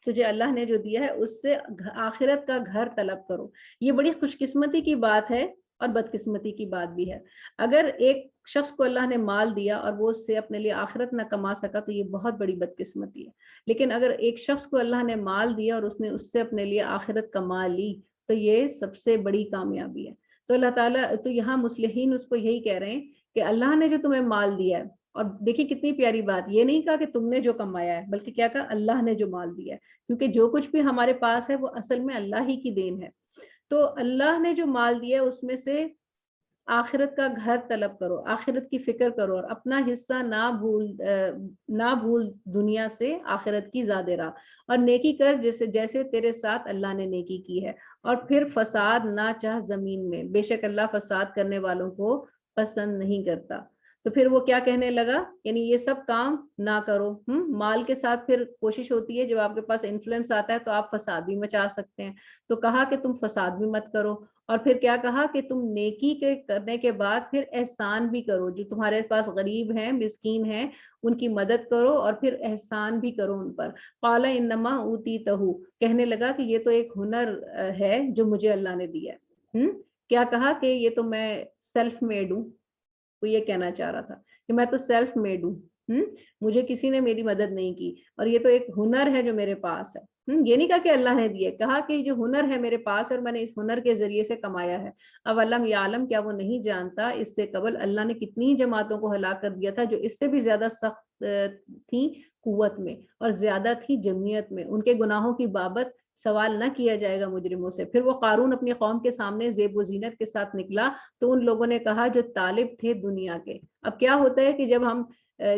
تجھے اللہ نے جو دیا ہے اس سے آخرت کا گھر طلب کرو. یہ بڑی خوش قسمتی کی بات ہے اور بدقسمتی کی بات بھی ہے. اگر ایک شخص کو اللہ نے مال دیا اور وہ اس سے اپنے لیے آخرت نہ کما سکا تو یہ بہت بڑی بدقسمتی ہے. لیکن اگر ایک شخص کو اللہ نے مال دیا اور اس نے اس سے اپنے لیے آخرت کما لی تو یہ سب سے بڑی کامیابی ہے. تو اللہ تعالیٰ, تو یہاں مصلحین اس کو یہی کہہ رہے ہیں کہ اللہ نے جو تمہیں مال دیا ہے, اور دیکھیں کتنی پیاری بات, یہ نہیں کہا کہ تم نے جو کمایا ہے بلکہ کیا کہا, اللہ نے جو مال دیا ہے, کیونکہ جو کچھ بھی ہمارے پاس ہے وہ اصل میں اللہ ہی کی دین ہے. تو اللہ نے جو مال دیا ہے اس میں سے آخرت کا گھر طلب کرو, آخرت کی فکر کرو, اور اپنا حصہ نہ بھول دنیا سے آخرت کی زیادہ راہ, اور نیکی کر جیسے تیرے ساتھ اللہ نے نیکی کی ہے, اور پھر فساد نہ چاہ زمین میں, بے شک اللہ فساد کرنے والوں کو پسند نہیں کرتا. تو پھر وہ کیا کہنے لگا, یعنی یہ سب کام نہ کرو. مال کے ساتھ پھر کوشش ہوتی ہے جب آپ کے پاس انفلوئنس آتا ہے تو آپ فساد بھی مچا سکتے ہیں. تو کہا کہ تم فساد بھی مت کرو, اور پھر کیا کہا کہ تم نیکی کے کرنے کے بعد پھر احسان بھی کرو, جو تمہارے پاس غریب ہیں, مسکین ہیں, ان کی مدد کرو, اور پھر احسان بھی کرو ان پر. قال انما اوتیتہ, کہنے لگا کہ یہ تو ایک ہنر ہے جو مجھے اللہ نے دیا ہے. کیا کہا کہ یہ تو میں سیلف میڈ ہوں, وہ یہ کہنا چاہ رہا تھا کہ میں تو سیلف میڈ ہوں, مجھے کسی نے میری مدد نہیں کی, اور یہ تو ایک ہنر ہے جو میرے پاس ہے. یہ نہیں کہا کہ اللہ نے دیے, کہا کہ جو ہنر ہے میرے پاس اور میں نے اس ہنر کے ذریعے سے کمایا ہے. اولم یعلم, کیا وہ نہیں جانتا اس سے قبل اللہ نے کتنی جماعتوں کو ہلاک کر دیا تھا جو اس سے بھی زیادہ سخت تھیں قوت میں اور زیادہ تھی جمعیت میں. ان کے گناہوں کی بابت سوال نہ کیا جائے گا مجرموں سے. پھر وہ قارون اپنی قوم کے سامنے زیب و زینت کے ساتھ نکلا تو ان لوگوں نے کہا جو طالب تھے دنیا کے. اب کیا ہوتا ہے کہ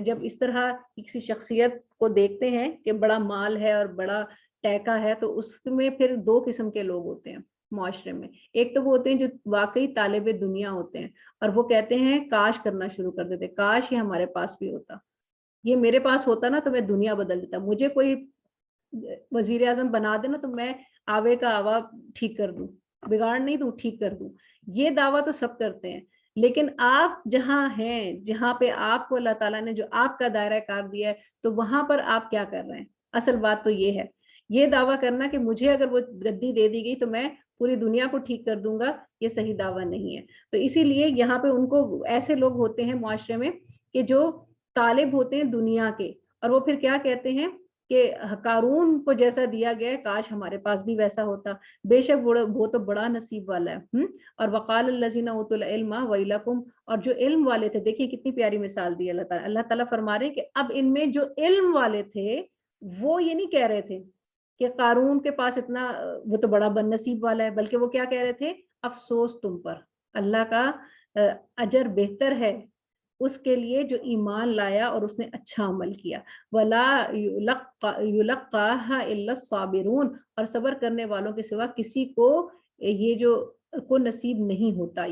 جب اس طرح کسی شخصیت کو دیکھتے ہیں کہ بڑا مال ہے اور بڑا ٹیکا ہے, تو اس میں پھر دو قسم کے لوگ ہوتے ہیں معاشرے میں. ایک تو وہ ہوتے ہیں جو واقعی طالب دنیا ہوتے ہیں اور وہ کہتے ہیں کاش کرنا شروع کر دیتے, کاش یہ ہمارے پاس بھی ہوتا, یہ میرے پاس ہوتا نا تو میں دنیا بدل دیتا, مجھے کوئی وزیر اعظم بنا دینا تو میں آوے کا آوا ٹھیک کر دوں, بگاڑ نہیں دوں, ٹھیک کر دوں. یہ دعویٰ تو سب کرتے ہیں, لیکن آپ جہاں ہیں, جہاں پہ آپ کو اللہ تعالیٰ نے جو آپ کا دائرہ کار دیا ہے, تو وہاں پر آپ کیا کر رہے ہیں. اصل بات تو یہ ہے, یہ دعویٰ کرنا کہ مجھے اگر وہ گدی دے دی گئی تو میں پوری دنیا کو ٹھیک کر دوں گا, یہ صحیح دعویٰ نہیں ہے. تو اسی لیے یہاں پہ ان کو ایسے لوگ ہوتے ہیں معاشرے میں کہ جو طالب ہوتے ہیں دنیا کے, اور وہ پھر کیا کہتے ہیں کہ قارون کو جیسا دیا گیا ہے کاش ہمارے پاس بھی ویسا ہوتا, بے شک وہ تو بڑا نصیب والا ہے. اور وقال الذین اوتوا العلم ویلکم, اور جو علم والے تھے, دیکھیں کتنی پیاری مثال دی اللہ تعالیٰ فرما رہے ہیں کہ اب ان میں جو علم والے تھے وہ یہ نہیں کہہ رہے تھے کہ قارون کے پاس اتنا, وہ تو بڑا بد نصیب والا ہے, بلکہ وہ کیا کہہ رہے تھے, افسوس تم پر, اللہ کا اجر بہتر ہے اس کے لیے جو ایمان لایا اور اس نے اچھا عمل کیا. ولا یلقاها الا الصابرون, اور صبر کرنے والوں کے سوا کسی کو یہ جو کو نصیب نہیں ہوتا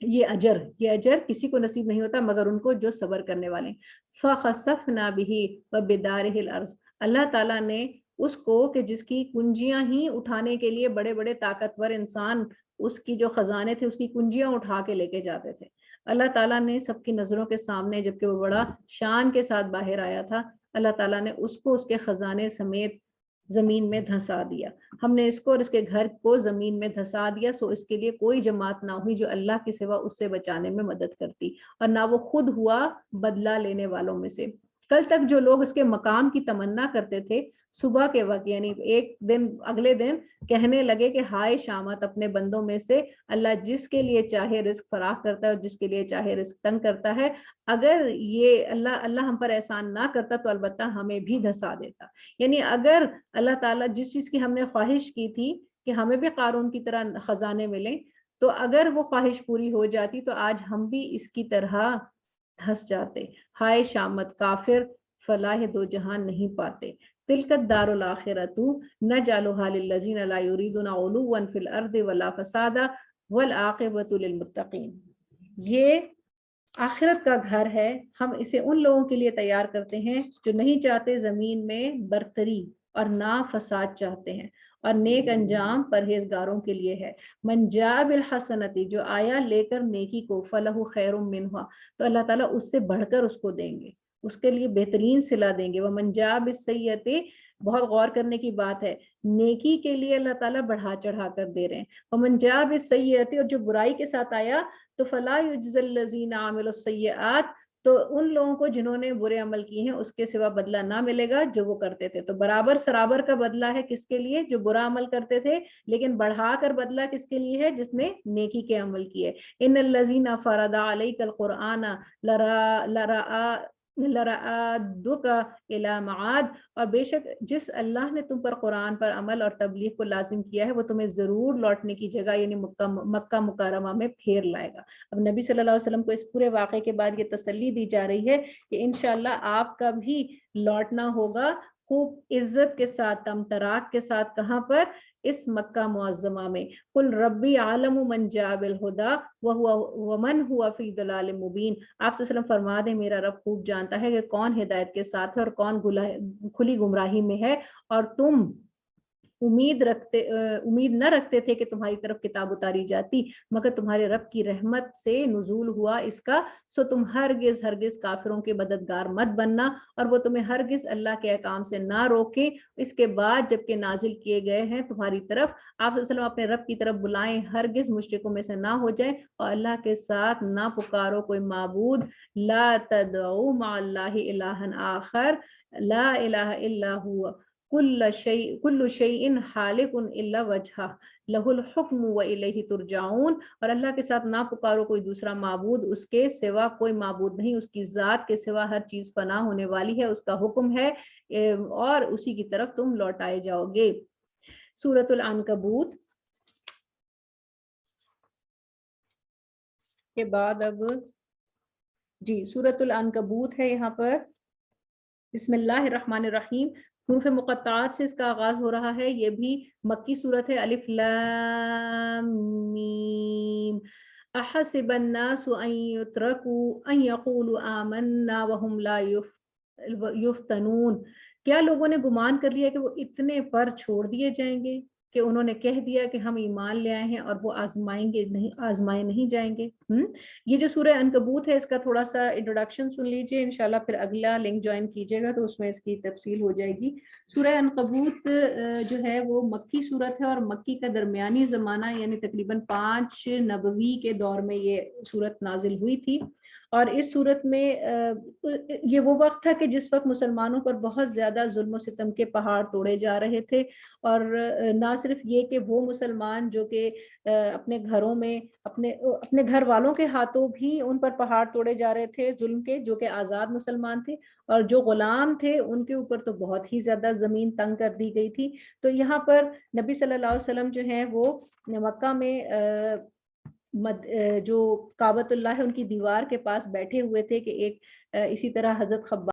یہ اجر کسی کو نصیب نہیں ہوتا مگر ان کو جو صبر کرنے والے. فَخَسَفْنَا بِهِ وَبِدَارِهِ الْأَرْضِ، اللہ تعالیٰ نے اس کو کہ جس کی کنجیاں ہی اٹھانے کے لیے بڑے بڑے طاقتور انسان اس کی جو خزانے تھے اس کی کنجیاں اٹھا کے لے کے جاتے تھے، اللہ تعالیٰ نے سب کی نظروں کے سامنے جبکہ وہ بڑا شان کے ساتھ باہر آیا تھا، اللہ تعالیٰ نے اس کو اس کے خزانے سمیت زمین میں دھسا دیا. ہم نے اس کو اور اس کے گھر کو زمین میں دھسا دیا، سو اس کے لیے کوئی جماعت نہ ہوئی جو اللہ کے سوا اس سے بچانے میں مدد کرتی، اور نہ وہ خود ہوا بدلہ لینے والوں میں سے. کل تک جو لوگ اس کے مقام کی تمنا کرتے تھے صبح کے وقت، یعنی ایک دن اگلے دن کہنے لگے کہ ہائے شامت اپنے بندوں میں سے اللہ جس کے لیے چاہے رزق فراخ کرتا ہے اور جس کے لیے چاہے رزق تنگ کرتا ہے، اگر یہ اللہ ہم پر احسان نہ کرتا تو البتہ ہمیں بھی دھسا دیتا. یعنی اگر اللہ تعالیٰ جس چیز کی ہم نے خواہش کی تھی کہ ہمیں بھی قارون کی طرح خزانے ملیں، تو اگر وہ خواہش پوری ہو جاتی تو آج ہم بھی اس کی طرح دھس جاتے. ہائے شامت کافر فلاح دو جہان نہیں پاتے. تلک الدار الآخرۃ نجعلها للذین لا یریدون علوا فی الارض ولا فسادا والعاقبۃ للمتقین. یہ آخرت کا گھر ہے، ہم اسے ان لوگوں کے لیے تیار کرتے ہیں جو نہیں چاہتے زمین میں برتری اور نہ فساد چاہتے ہیں، اور نیک انجام پرہیزگاروں کے لیے ہے. من جاء بالحسنۃ، جو آیا لے کر نیکی کو، فلہ خیر منہا، تو اللہ تعالیٰ اس سے بڑھ کر اس کو دیں گے، اس کے لیے بہترین صلہ دیں گے. ومن جاء بالسیئۃ، بہت غور کرنے کی بات ہے، نیکی کے لیے اللہ تعالیٰ بڑھا چڑھا کر دے رہے ہیں. ومن جاء بالسیئۃ، اور جو برائی کے ساتھ آیا تو فلا یجزی الذین عملوا السیئات، تو ان لوگوں کو جنہوں نے برے عمل کیے ہیں اس کے سوا بدلہ نہ ملے گا جو وہ کرتے تھے. تو برابر سرابر کا بدلہ ہے کس کے لیے؟ جو برا عمل کرتے تھے، لیکن بڑھا کر بدلہ کس کے لیے ہے؟ جس نے نیکی کے عمل کیے. ان الذین فرض علیک القرآن لرآدک الی معاد، اور بے شک جس اللہ نے تم پر قرآن پر عمل اور تبلیغ کو لازم کیا ہے وہ تمہیں ضرور لوٹنے کی جگہ یعنی مکہ مکرمہ میں پھیر لائے گا. اب نبی صلی اللہ علیہ وسلم کو اس پورے واقعے کے بعد یہ تسلی دی جا رہی ہے کہ انشاءاللہ آپ کا بھی لوٹنا ہوگا خوب عزت کے ساتھ، تمتراک کے ساتھ. کہاں پر؟ اس مکہ معظمہ میں. قل ربی عالم من جاء بالہدی ومن هو فی ضلال مبین. آپ صلی اللہ علیہ وسلم فرما دیں میرا رب خوب جانتا ہے کہ کون ہدایت کے ساتھ ہے اور کون کھلی گمراہی میں ہے، اور تم امید نہ رکھتے تھے کہ تمہاری طرف کتاب اتاری جاتی مگر تمہارے رب کی رحمت سے نزول ہوا اس کا، سو تم ہرگز کافروں کے مددگار مت بننا، اور وہ تمہیں ہرگز اللہ کے احکام سے نہ روکیں اس کے بعد جبکہ نازل کیے گئے ہیں تمہاری طرف. آپ صلی اللہ علیہ وسلم اپنے رب کی طرف بلائیں، ہرگز مشرکوں میں سے نہ ہو جائیں، اور اللہ کے ساتھ نہ پکارو کوئی معبود. لا تدعوا مع اللہ الہا آخر لا الہ الا ہوا کل شیء خالق الا وجہہ لہ الحکم والیہ ترجعون. اور اللہ کے ساتھ نہ پکارو کوئی دوسرا معبود، اس کے سوا کوئی معبود نہیں، اس کی ذات کے سوا ہر چیز فنا ہونے والی ہے، اس کا حکم ہے اور اسی کی طرف تم لوٹائے جاؤ گے. سورۃ العنکبوت کے بعد اب سورۃ العنکبوت ہے. یہاں پر بسم اللہ الرحمن الرحیم، حروف مقطعات سے اس کا آغاز ہو رہا ہے. یہ بھی مکی صورت ہے. الف لام میم. احسب الناس ان يتركوا ان يقولوا آمنا وهم لا يفتنون. کیا لوگوں نے گمان کر لیا کہ وہ اتنے پر چھوڑ دیے جائیں گے کہ انہوں نے کہہ دیا کہ ہم ایمان لے آئے ہیں اور وہ آزمائے نہیں جائیں گے. یہ جو سورہ عنکبوت ہے اس کا تھوڑا سا انٹروڈکشن سن لیجئے، انشاءاللہ پھر اگلا لنک جوائن کیجئے گا تو اس میں اس کی تفصیل ہو جائے گی. سورہ عنکبوت جو ہے وہ مکی صورت ہے، اور مکی کا درمیانی زمانہ یعنی تقریباً 5 نبوی کے دور میں یہ صورت نازل ہوئی تھی. اور اس صورت میں یہ وہ وقت تھا کہ جس وقت مسلمانوں پر بہت زیادہ ظلم و ستم کے پہاڑ توڑے جا رہے تھے، اور نہ صرف یہ کہ وہ مسلمان جو کہ اپنے گھروں میں اپنے گھر والوں کے ہاتھوں بھی ان پر پہاڑ توڑے جا رہے تھے ظلم کے، جو کہ آزاد مسلمان تھے، اور جو غلام تھے ان کے اوپر تو بہت ہی زیادہ زمین تنگ کر دی گئی تھی. تو یہاں پر نبی صلی اللہ علیہ وسلم جو ہیں وہ مکہ میں جو کعبۃ اللہ ہے ان کی دیوار کے پاس بیٹھے ہوئے تھے کہ ایک اسی طرح حضرت خباب